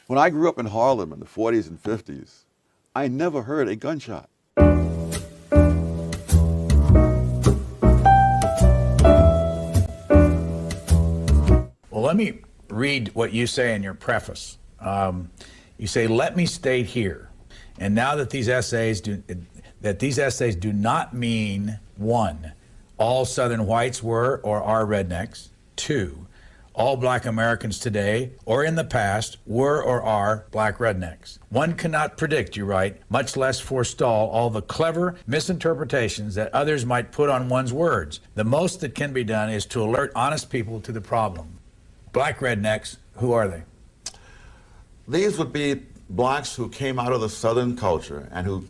When I grew up in Harlem in the 40s and 50s, I never heard a gunshot. Well, let me read what you say in your preface. You say, "Let me state here, and now that these essays do not mean, 1, all Southern whites were or are rednecks; 2, all black Americans today or in the past were or are black rednecks. One cannot predict," you write, "much less forestall all the clever misinterpretations that others might put on one's words. The most that can be done is to alert honest people to the problem." Black rednecks, who are they? These would be blacks who came out of the Southern culture and who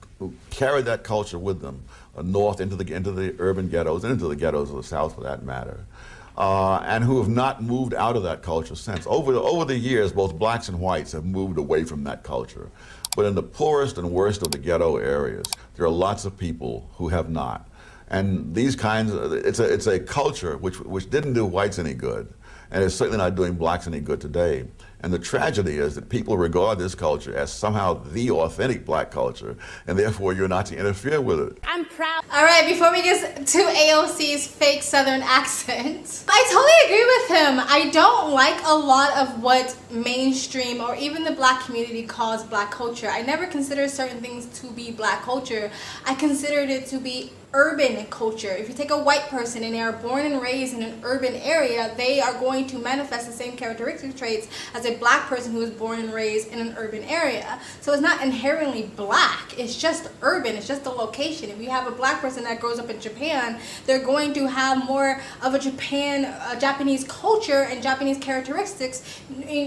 carried that culture with them north into the urban ghettos and into the ghettos of the South for that matter, and who have not moved out of that culture since. Over the years, both blacks and whites have moved away from that culture. But in the poorest and worst of the ghetto areas, there are lots of people who have not. And these kinds it's a culture which didn't do whites any good, and it's certainly not doing blacks any good today. And the tragedy is that people regard this culture as somehow the authentic black culture, and therefore you're not to interfere with it. I'm proud. All right, before we get to AOC's fake Southern accent, I totally agree with him. I don't like a lot of what mainstream or even the black community calls black culture. I never considered certain things to be black culture. I considered it to be urban culture. If you take a white person and they are born and raised in an urban area, they are going to manifest the same characteristic traits as a black person who is born and raised in an urban area. So it's not inherently black, it's just urban, it's just the location. If you have a black person that grows up in Japan, they're going to have more of a Japanese culture and Japanese characteristics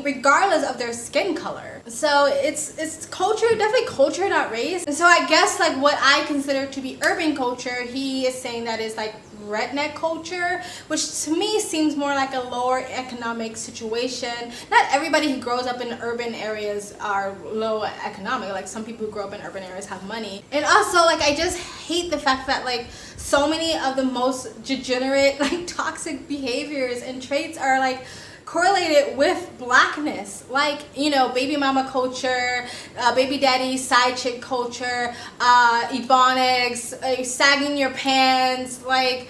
regardless of their skin color. So it's culture, definitely culture, not race. And so I guess like what I consider to be urban culture, he is saying that is like redneck culture, which to me seems more like a lower economic situation. Not everybody who grows up in urban areas are low economic. Like some people who grow up in urban areas have money. And also like I just hate the fact that like so many of the most degenerate like toxic behaviors and traits are like correlated with blackness, like, you know, baby mama culture, baby daddy side chick culture, ebonics, sagging your pants, like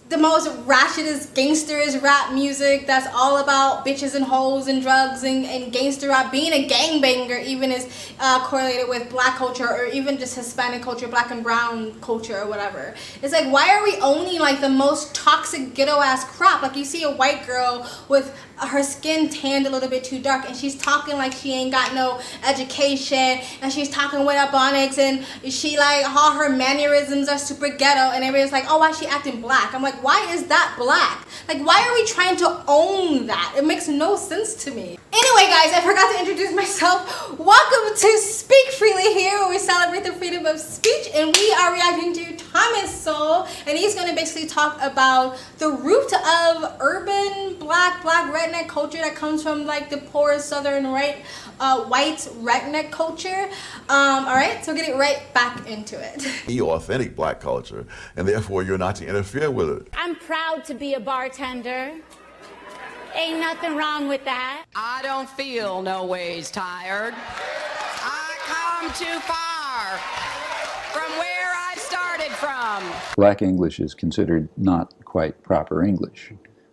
the most ratchetest gangsterist rap music that's all about bitches and hoes and drugs and gangster rap. Being a gangbanger even is correlated with black culture, or even just Hispanic culture, black and brown culture or whatever. It's like, why are we owning like the most toxic ghetto ass crap? Like you see a white girl with her skin tanned a little bit too dark and she's talking like she ain't got no education, and she's talking with ebonics, and she like all her mannerisms are super ghetto, and everybody's like, oh, why is she acting black? I'm like, why is that black? Like, why are we trying to own that? It makes no sense to me. Anyway, guys, I forgot to introduce myself. Welcome to Speak Freely here, where we celebrate the freedom of speech, and we are reacting to Thomas Sowell, and he's going to basically talk about the root of urban black redneck culture that comes from like the poor southern white redneck culture. All right, so getting right back into it. The authentic black culture, and therefore you're not to interfere with it. I'm proud to be a bartender. Ain't nothing wrong with that. I don't feel no ways tired. I come too far from where I started from. Black English is considered not quite proper English.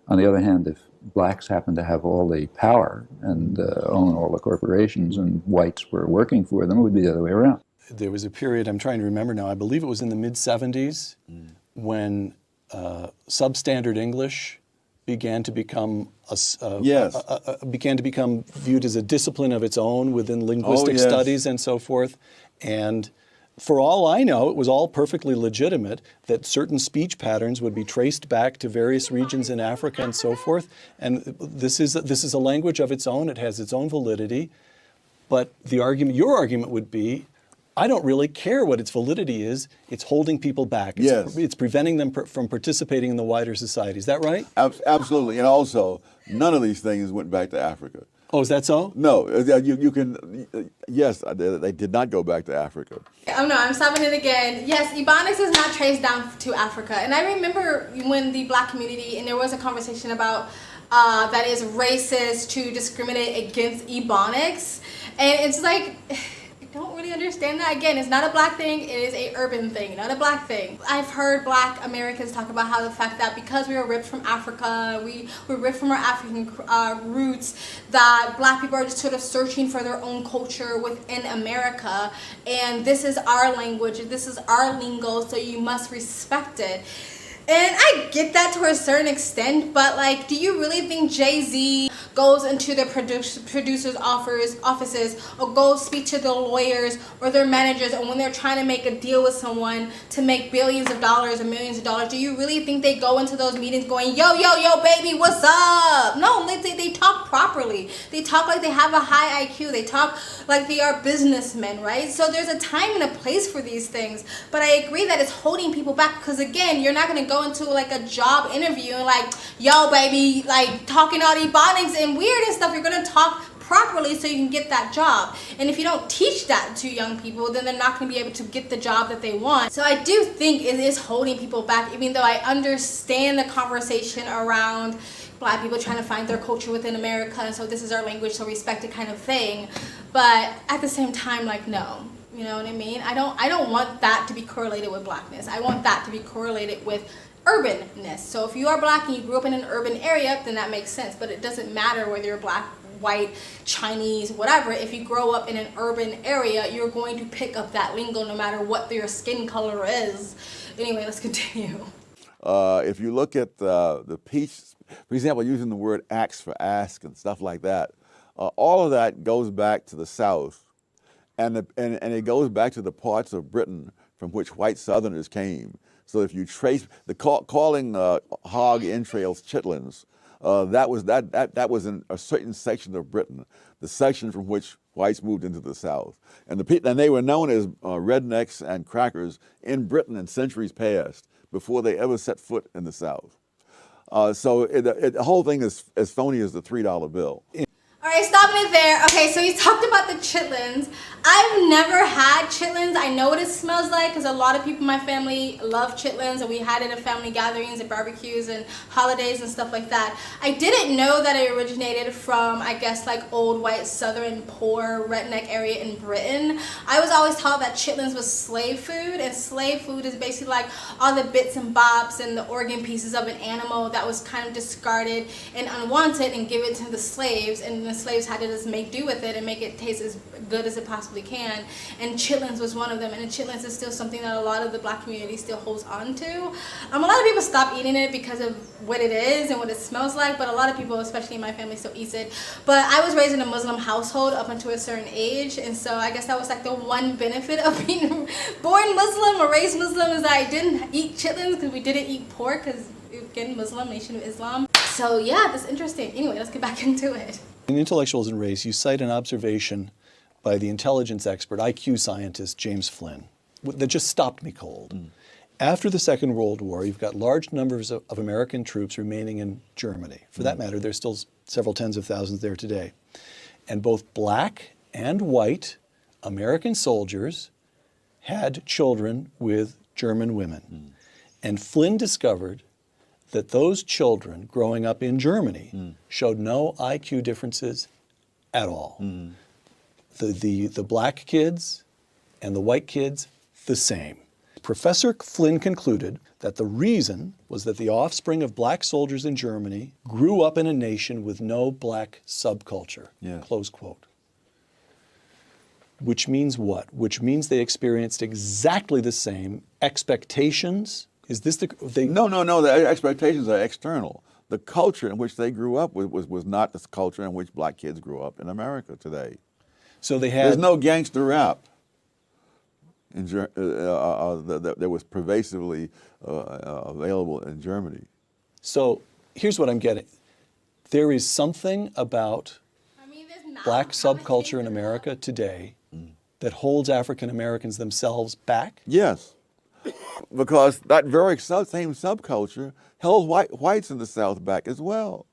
On the other hand, if blacks happen to have all the power and own all the corporations and whites were working for them, it would be the other way around. There was a period, I'm trying to remember now, I believe it was in the mid-70s, when substandard English began to become viewed as a discipline of its own within linguistic studies and so forth. And for all I know, it was all perfectly legitimate that certain speech patterns would be traced back to various regions in Africa and so forth. And this is a language of its own. It has its own validity. But the argument, your argument would be, I don't really care what its validity is. It's holding people back. It's preventing them from participating in the wider society. Is that right? Absolutely. And also, none of these things went back to Africa. Oh, is that so? No, you can, yes, they did not go back to Africa. Oh no, I'm stopping it again. Yes, Ebonics is not traced down to Africa. And I remember when the black community, and there was a conversation about that is racist to discriminate against Ebonics. And it's like, I don't really understand that. Again, it's not a black thing, it is a urban thing, not a black thing. I've heard black Americans talk about how the fact that because we were ripped from Africa, we were ripped from our African roots, that black people are just sort of searching for their own culture within America, and this is our language, this is our lingo, so you must respect it. And I get that to a certain extent, but like, do you really think Jay-Z goes into the producers' offices or goes speak to the lawyers or their managers, and when they're trying to make a deal with someone to make billions of dollars or millions of dollars, do you really think they go into those meetings going, yo, yo, yo, baby, what's up? No, they talk properly. They talk like they have a high IQ. They talk like they are businessmen, right? So there's a time and a place for these things, but I agree that it's holding people back because, again, you're not going to go into like a job interview and like, yo, baby, like talking all ebonics and weird and stuff. You're going to talk properly so you can get that job. And if you don't teach that to young people, then they're not going to be able to get the job that they want. So I do think it is holding people back, even though I understand the conversation around black people trying to find their culture within America, and so this is our language, so respect it kind of thing. But at the same time, like, no. You know what I mean? I don't want that to be correlated with blackness. I want that to be correlated with urbanness. So if you are black and you grew up in an urban area, then that makes sense. But it doesn't matter whether you're black, white, Chinese, whatever. If you grow up in an urban area, you're going to pick up that lingo no matter what your skin color is. Anyway, let's continue. If you look at the peach, for example, using the word axe for ask and stuff like that, all of that goes back to the South, and it goes back to the parts of Britain from which white Southerners came. So if you trace the calling hog entrails chitlins, that was in a certain section of Britain, the section from which whites moved into the South, and they were known as rednecks and crackers in Britain in centuries past, before they ever set foot in the South. So the whole thing is as phony as the $3 bill. All right, stopping it there. Okay, so you talked about the chitlins. I've never had chitlins. I know what it smells like because a lot of people in my family love chitlins, and we had it at family gatherings and barbecues and holidays and stuff like that. I didn't know that it originated from, I guess, like old white southern poor redneck area in Britain. I was always taught that chitlins was slave food, and slave food is basically like all the bits and bobs and the organ pieces of an animal that was kind of discarded and unwanted and given to the slaves, and the slaves had to just make do with it and make it taste as good as it possibly can. And chitlins was one of them, and chitlins is still something that a lot of the black community still holds on to. A lot of people stop eating it because of what it is and what it smells like, but a lot of people, especially in my family, still eats it. But I was raised in a Muslim household up until a certain age, and so I guess that was like the one benefit of being born Muslim or raised Muslim, is that I didn't eat chitlins because we didn't eat pork, because again, Muslim, Nation of Islam. So yeah, that's interesting. Anyway, let's get back into it. In Intellectuals and Race, you cite an observation by the intelligence expert, IQ scientist James Flynn, that just stopped me cold. After the Second World War, you've got large numbers of American troops remaining in Germany. For that matter, there's still several tens of thousands there today. And both black and white American soldiers had children with German women. And Flynn discovered that those children growing up in Germany showed no IQ differences at all. The black kids and the white kids, the same. Professor Flynn concluded that the reason was that the offspring of black soldiers in Germany grew up in a nation with no black subculture, close quote. Which means what? Which means they experienced exactly the same expectations. Is this No, the expectations are external. The culture in which they grew up was not the culture in which black kids grew up in America today. So they had... There's no gangster rap that was pervasively available in Germany. So here's what I'm getting. There is something about black subculture in America today that holds African Americans themselves back? Yes, because that very same subculture held whites in the South back as well.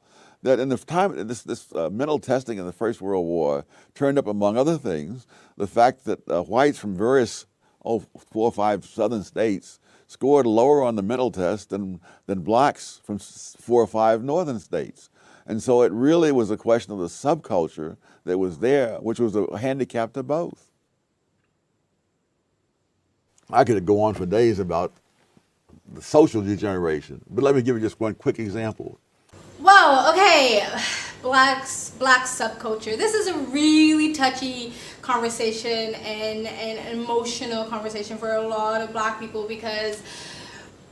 That in the time, this mental testing in the First World War turned up, among other things, the fact that whites from various 4 or 5 southern states scored lower on the mental test than blacks from 4 or 5 northern states. And so it really was a question of the subculture that was there, which was a handicap to both. I could go on for days about the social degeneration, but let me give you just one quick example. Whoa, okay. Black subculture. This is a really touchy conversation and an emotional conversation for a lot of black people, because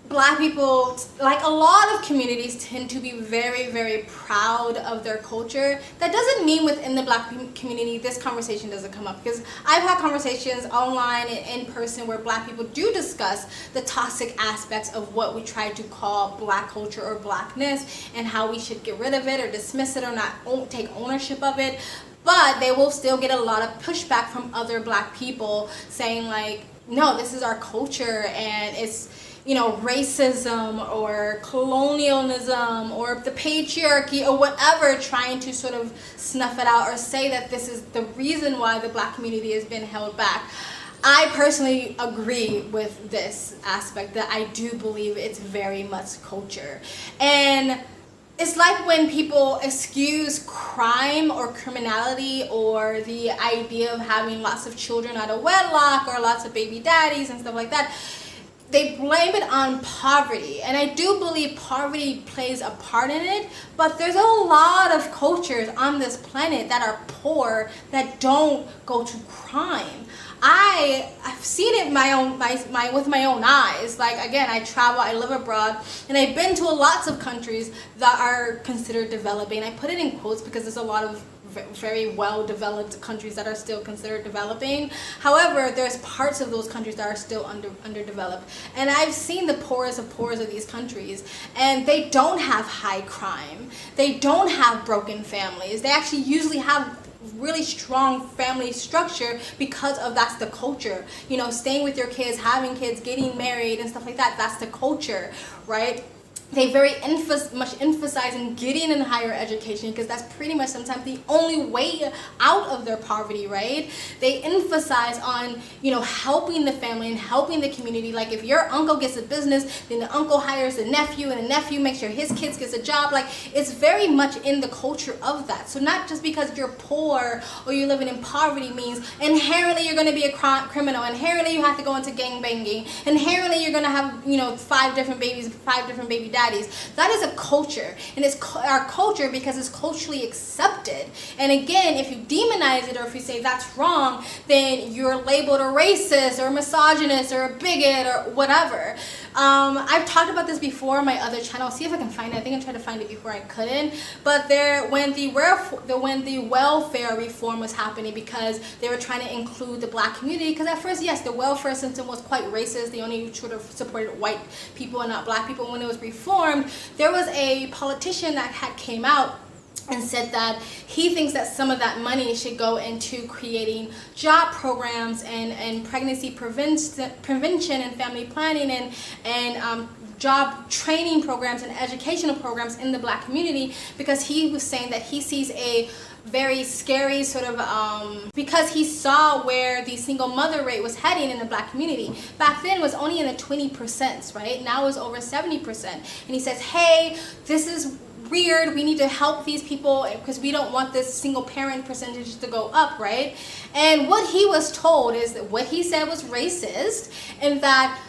black people, like a lot of communities, tend to be very, very proud of their culture. That doesn't mean within the black community this conversation doesn't come up, because I've had conversations online and in person where black people do discuss the toxic aspects of what we try to call black culture or blackness, and how we should get rid of it or dismiss it or not take ownership of it. But they will still get a lot of pushback from other black people saying like, no, this is our culture, and it's, you know, racism or colonialism or the patriarchy or whatever, trying to sort of snuff it out or say that this is the reason why the black community has been held back. I personally agree with this aspect, that I do believe it's very much culture. And it's like when people excuse crime or criminality or the idea of having lots of children out of wedlock or lots of baby daddies and stuff like that. They blame it on poverty, and I do believe poverty plays a part in it, but there's a lot of cultures on this planet that are poor that don't go to crime. I've seen it with my own eyes. Like, again, I travel, I live abroad, and I've been to lots of countries that are considered developing. I put it in quotes because there's a lot of very well-developed countries that are still considered developing. However, there's parts of those countries that are still underdeveloped. And I've seen the poorest of these countries, and they don't have high crime. They don't have broken families. They actually usually have really strong family structure because of that's the culture. You know, staying with your kids, having kids, getting married and stuff like that, that's the culture, right? They very much emphasize in getting in higher education, because that's pretty much sometimes the only way out of their poverty, right? They emphasize on, you know, helping the family and helping the community. Like, if your uncle gets a business, then the uncle hires the nephew, and the nephew makes sure his kids gets a job. Like, it's very much in the culture of that. So not just because you're poor or you're living in poverty means inherently you're going to be a criminal, inherently you have to go into gang banging, inherently you're going to have, you know, 5 different babies, 5 different baby daddies. That is a culture, and it's our culture because it's culturally accepted. And again, if you demonize it or if you say that's wrong, then you're labeled a racist or a misogynist or a bigot or whatever. I've talked about this before on my other channel. I'll see if I can find it. I think I tried to find it before I couldn't. But when the welfare reform was happening, because they were trying to include the black community, because at first, yes, the welfare system was quite racist. They only sort of supported white people and not black people. When it was reformed, there was a politician that had came out and said that he thinks that some of that money should go into creating job programs and pregnancy prevention and family planning and job training programs and educational programs in the black community, because he was saying that he sees a very scary sort of, because he saw where the single mother rate was heading in the black community. Back then it was only in the 20%, right? Now it's over 70%. And he says, hey, this is weird, we need to help these people because we don't want this single parent percentage to go up, right? And what he was told is that what he said was racist, and that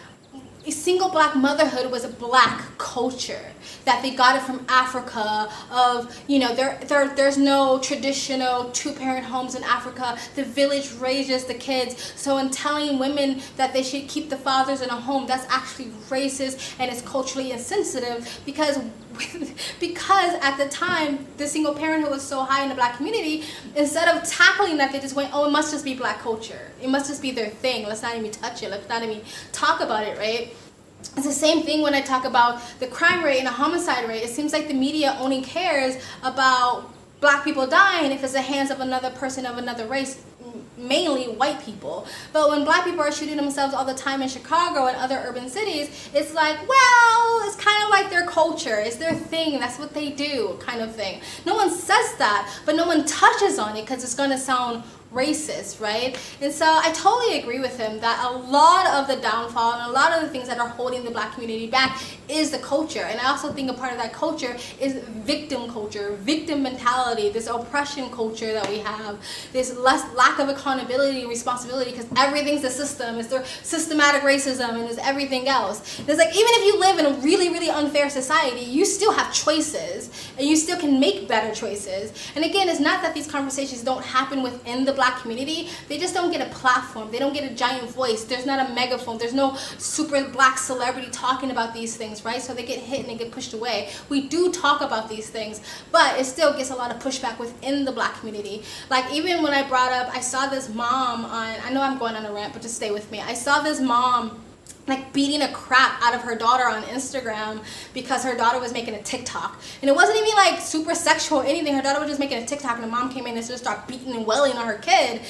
single black motherhood was a black culture, that they got it from Africa, of, you know, there's no traditional 2-parent homes in Africa. The village raises the kids. So in telling women that they should keep the fathers in a home, that's actually racist and it's culturally insensitive, because at the time the single parenthood was so high in the black community. Instead of tackling that, they just went, oh, it must just be black culture, it must just be their thing, let's not even touch it, let's not even talk about it, right? It's the same thing when I talk about the crime rate and the homicide rate. It seems like the media only cares about black people dying if it's the hands of another person of another race, mainly white people. But when black people are shooting themselves all the time in Chicago and other urban cities, it's like, well, it's kind of like their culture, it's their thing, that's what they do, kind of thing. No one says that, but no one touches on it because it's going to sound racist, right? And so I totally agree with him that a lot of the downfall and a lot of the things that are holding the black community back is the culture. And I also think a part of that culture is victim culture, victim mentality, this oppression culture that we have, this lack of accountability and responsibility because everything's the system. It's their systematic racism and there's everything else. It's like even if you live in a really, really unfair society, you still have choices and you still can make better choices. And again, it's not that these conversations don't happen within the Black community. They just don't get a platform. They don't get a giant voice. There's not a megaphone. There's no super Black celebrity talking about these things, right? So they get hit and they get pushed away. We do talk about these things, but it still gets a lot of pushback within the Black community. Like even when I brought up, I saw this mom on, I know I'm going on a rant, but just stay with me. I saw this mom like beating a crap out of her daughter on Instagram because her daughter was making a TikTok. And it wasn't even like super sexual or anything. Her daughter was just making a TikTok and the mom came in and just started beating and wailing on her kid.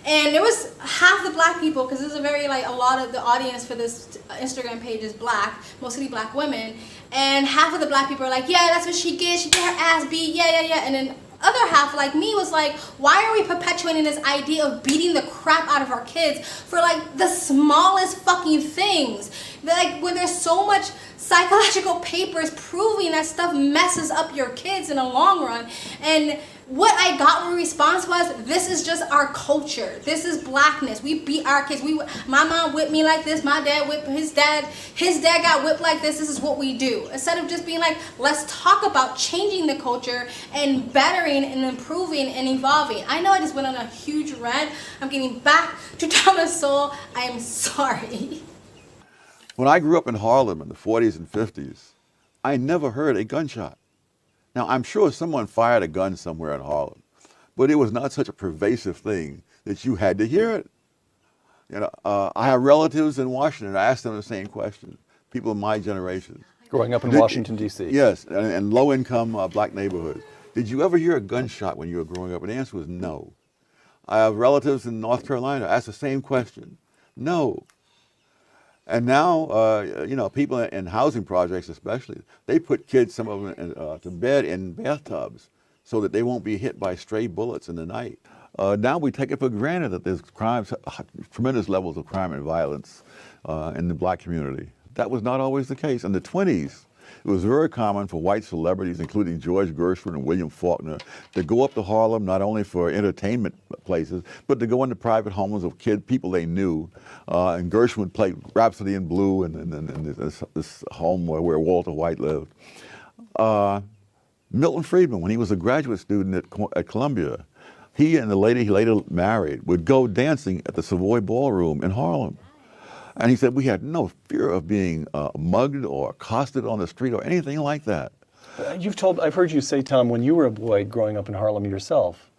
And there was half the Black people, because this is a very, like, a lot of the audience for this Instagram page is Black, mostly Black women. And half of the Black people are like, yeah, that's what she did. She get her ass beat, yeah. And then other half, like me, was like, why are we perpetuating this idea of beating the crap out of our kids for, like, the smallest fucking things? Like, when there's so much psychological papers proving that stuff messes up your kids in the long run. And what I got in response was, this is just our culture. This is Blackness. We beat our kids. My mom whipped me like this. My dad whipped his dad. His dad got whipped like this. This is what we do. Instead of just being like, let's talk about changing the culture and bettering and improving and evolving. I know I just went on a huge rant. I'm getting back to Thomas Sowell. I am sorry. When I grew up in Harlem in the 40s and 50s, I never heard a gunshot. Now, I'm sure someone fired a gun somewhere in Harlem, but it was not such a pervasive thing that you had to hear it. You know, I have relatives in Washington. I asked them the same question, people in my generation. Growing up in Washington, D.C. Yes, and low-income Black neighborhoods. Did you ever hear a gunshot when you were growing up? And the answer was no. I have relatives in North Carolina. I asked the same question. No. And now, you know, people in housing projects especially, they put kids, some of them, to bed in bathtubs so that they won't be hit by stray bullets in the night. Now we take it for granted that there's crimes, tremendous levels of crime and violence in the Black community. That was not always the case. In the 20s, it was very common for white celebrities, including George Gershwin and William Faulkner, to go up to Harlem not only for entertainment places, but to go into private homes of people they knew. And Gershwin would play Rhapsody in Blue in this home where Walter White lived. Milton Friedman, when he was a graduate student at Columbia, he and the lady he later married would go dancing at the Savoy Ballroom in Harlem. And he said, we had no fear of being mugged or accosted on the street or anything like that. I've heard you say, Tom, when you were a boy growing up in Harlem yourself,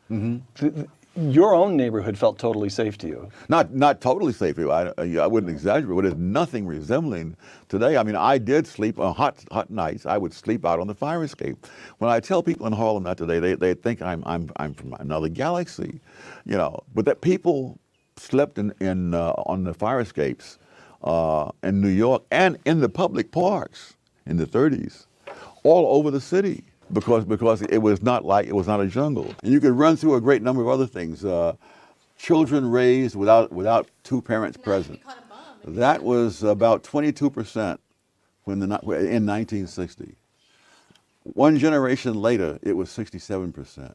your own neighborhood felt totally safe to you. Not totally safe. I wouldn't exaggerate, but there's nothing resembling today. I mean, I did sleep on hot nights. I would sleep out on the fire escape. When I tell people in Harlem that today, they think I'm from another galaxy, you know. But that people slept on the fire escapes in New York and in the public parks in the 30s, all over the city, because it was not a jungle. And you could run through a great number of other things. Children raised without two parents present. That was about 22% in 1960. One generation later, it was 67%.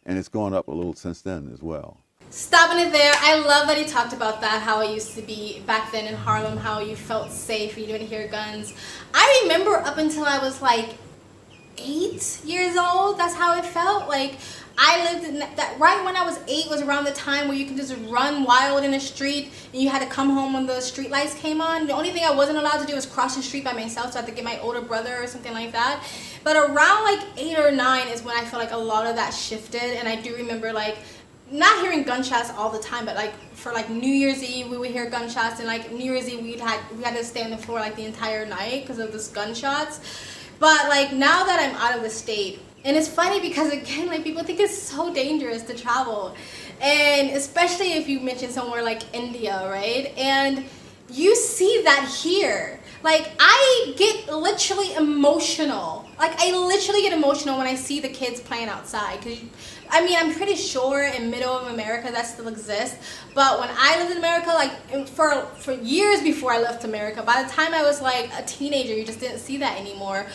And it's gone up a little since then as well. Stopping it there. I love that he talked about that, how it used to be back then in Harlem, how you felt safe, you didn't hear guns. I remember up until I was like 8 years old, that's how it felt. Like, I lived in that right when I was 8 was around the time where you could just run wild in the street and you had to come home when the street lights came on. The only thing I wasn't allowed to do was cross the street by myself, so I had to get my older brother or something like that. But around like 8 or 9 is when I feel like a lot of that shifted, and I do remember like not hearing gunshots all the time, but like for like New Year's Eve we would hear gunshots, and like New Year's Eve we had to stay on the floor like the entire night because of those gunshots. But like now that I'm out of the state, and it's funny because again, like people think it's so dangerous to travel, and especially if you mention somewhere like India, right? And You see that here. Like, I get literally emotional. Like, I literally get emotional when I see the kids playing outside. Cause I mean, I'm pretty sure in middle of America that still exists. But when I lived in America, like for years before I left America, by the time I was like a teenager, you just didn't see that anymore.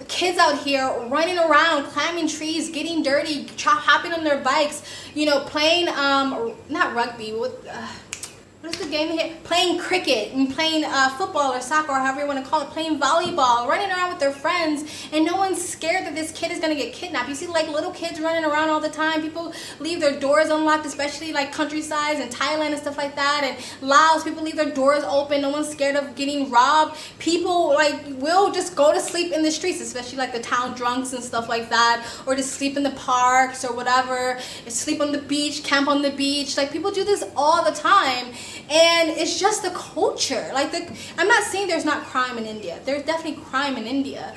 Kids out here running around, climbing trees, getting dirty, hopping on their bikes, you know, playing, not rugby, what is the game here? Playing cricket and playing football or soccer or however you want to call it, playing volleyball, running around with their friends, and no one's scared that this kid is going to get kidnapped. You see like little kids running around all the time. People leave their doors unlocked, especially like countrysides and Thailand and stuff like that, and Laos, people leave their doors open. No one's scared of getting robbed. People like will just go to sleep in the streets, especially like the town drunks and stuff like that, or just sleep in the parks or whatever, sleep on the beach, camp on the beach. Like, people do this all the time. And it's just the culture. Like, I'm not saying there's not crime in India. There's definitely crime in India.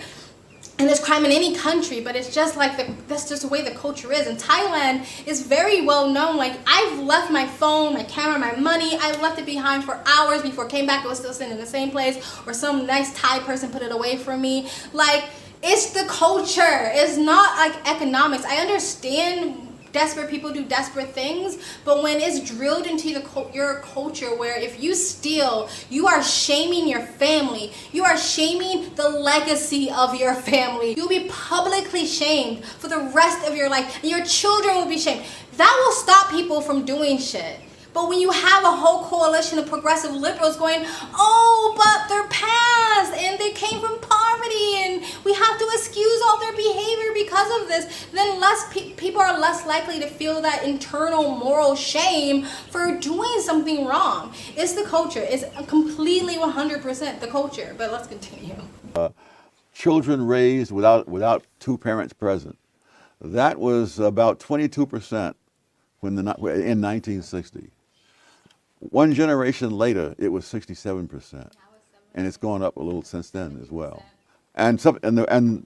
And there's crime in any country, but it's just like, that's just the way the culture is. And Thailand is very well known. Like, I've left my phone, my camera, my money, I left it behind for hours before I came back. It was still sitting in the same place, or some nice Thai person put it away from me. Like, it's the culture. It's not like economics. I understand desperate people do desperate things, but when it's drilled into your culture, where if you steal, you are shaming your family, you are shaming the legacy of your family, you'll be publicly shamed for the rest of your life, and your children will be shamed. That will stop people from doing shit. But when you have a whole coalition of progressive liberals going, oh, but they're past and they came from poverty and we have to excuse all their behavior because of this, then people are less likely to feel that internal moral shame for doing something wrong. It's the culture. It's completely 100% the culture. But let's continue. Children raised without two parents present. That was about 22% in 1960. One generation later, it was 67%, and it's gone up a little since then as well. And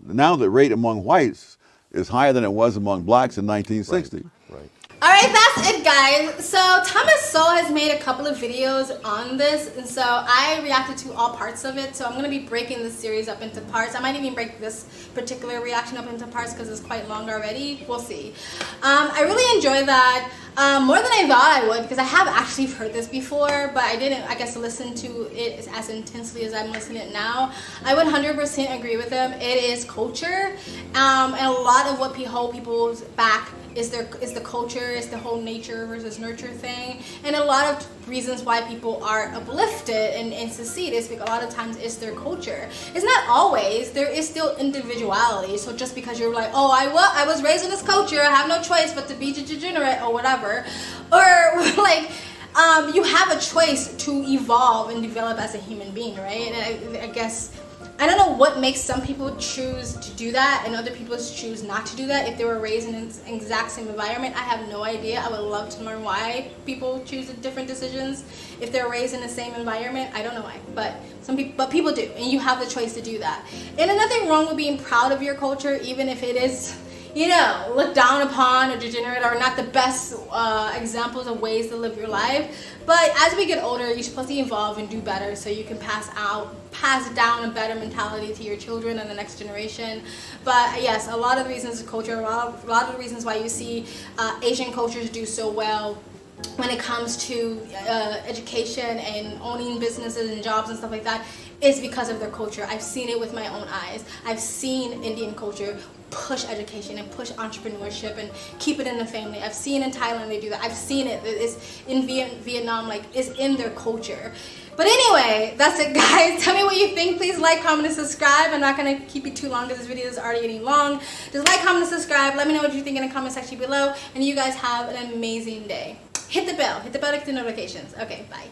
now the rate among whites is higher than it was among blacks in 1960. Right. All right, that's it, guys. So Thomas Sowell has made a couple of videos on this, and so I reacted to all parts of it. So I'm going to be breaking this series up into parts. I might even break this particular reaction up into parts because it's quite long already. We'll see. I really enjoyed that. More than I thought I would, because I have actually heard this before, but I didn't, I guess, listen to it as intensely as I'm listening to it now. I would 100% agree with them. It is culture, and a lot of what hold people's back is the culture, is the whole nature versus nurture thing, and a lot of reasons why people are uplifted and succeed is because a lot of times it's their culture. It's not always. There is still individuality. So just because you're like, oh, I was raised in this culture, I have no choice but to be degenerate or whatever, or like you have a choice to evolve and develop as a human being, right? And I guess I don't know what makes some people choose to do that and other people choose not to do that if they were raised in an exact same environment. I have no idea. I would love to learn why people choose different decisions if they're raised in the same environment. I don't know why, but people do, and you have the choice to do that. And there's nothing wrong with being proud of your culture, even if it is, you know, looked down upon or degenerate or not the best examples of ways to live your life. But as we get older, you're supposed to evolve and do better so you can pass down a better mentality to your children and the next generation. But yes, a lot of the reasons is culture, a lot of the reasons why you see Asian cultures do so well when it comes to education and owning businesses and jobs and stuff like that is because of their culture. I've seen it with my own eyes. I've seen Indian culture push education and push entrepreneurship and keep it in the family. I've seen in Thailand they do that. I've seen it. It's in Vietnam, like it's in their culture. But anyway, that's it, guys. Tell me what you think. Please like, comment, and subscribe. I'm not going to keep it too long because this video is already getting long. Just like, comment, and subscribe. Let me know what you think in the comment section below. And you guys have an amazing day. Hit the bell. Hit the bell to get the notifications. Okay, bye.